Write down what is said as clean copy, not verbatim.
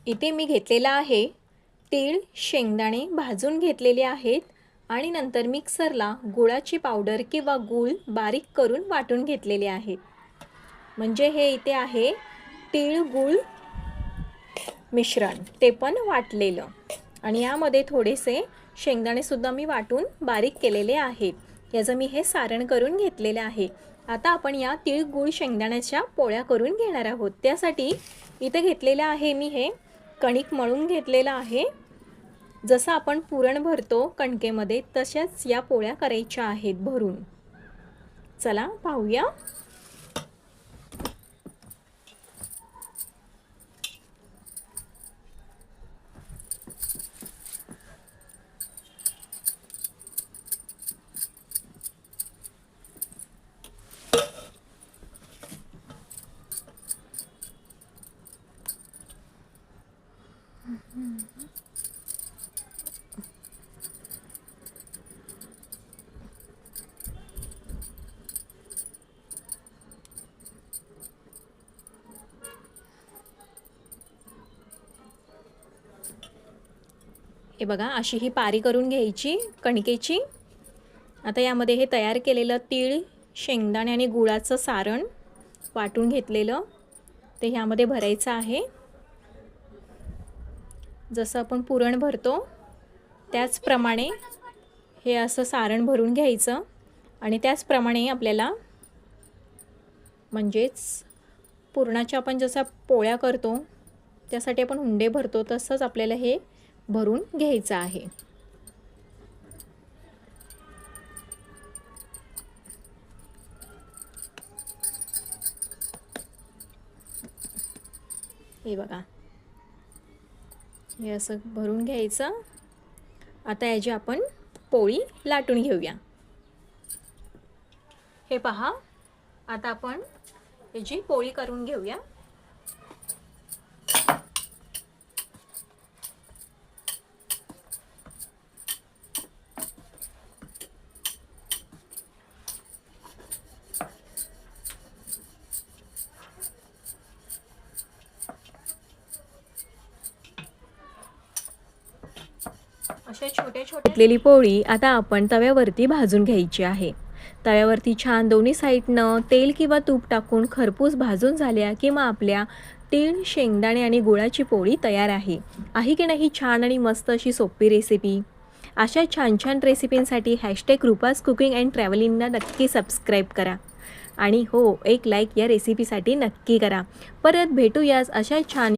इथे मी घेतलेला आहे तीळ, शेंगदाणे भाजून घेतलेले आहेत आणि नंतर मिक्सरला गुळाची पावडर किंवा गूळ बारीक करून वाटून घेतलेले आहे। म्हणजे हे इथे आहे तीळ गूळ मिश्रण, ते पण वाटलेलं। आणि यामध्ये थोडेसे शेंगदाणे सुद्धा मी वाटून बारीक केलेले आहेत। याचं मी हे सारण करून घेतलेले आहे। आता आपण या तीळ गूळ शेंगदाण्याच्या पोळ्या करून घेणार आहोत। त्यासाठी इथे घेतलेले आहे मी हे कणिक मळून घेतलेलं आहे। जसं आपण पुरण भरतो कणकेमध्ये तशाच या पोळ्या करायच्या आहेत भरून। चला पाहूया। हे बघा, अशी ही पारी करून घ्यायची कणकेची। आता यामध्ये हे तयार केलेलं तीळ, शेंगदाणे आणि गुळाचं सारण वाटून घेतलेलं ते ह्यामध्ये भरायचं आहे। जसं आपण पुरण भरतो त्याचप्रमाणे हे असं सारण भरून घ्यायचं आणि त्याचप्रमाणे आपल्याला म्हणजेच पुरणाच्या आपण जसं पोळ्या करतो त्यासाठी आपण हुंडे भरतो तसंच आपल्याला हे भरून घ्यायचं आहे। हे बघा, हे असं भरून घ्यायचं। आता याची आपण पोळी लाटून घेऊया। हे पहा, आता आपण याची पोळी करून घेऊया। अशा छोट्या छोट्या पोळी आता आपण तव्यावरती भाजून घ्यायची आहे। तव्यावरती छान दोन्ही साईडनं तेल किंवा तूप टाकून खरपूस भाजून झाल्या की मग आपल्या तीळ, शेंगदाणे आणि गुळाची पोळी तयार आहे की नाही छान आणि मस्त अशी सोपी रेसिपी। अशा छान छान रेसिपींसाठी #रुपास कुकिंग अँड ट्रॅव्हलिंगला नक्की सबस्क्राईब करा आणि हो, एक लाईक या रेसिपीसाठी नक्की करा। परत भेटूयाच अशा छान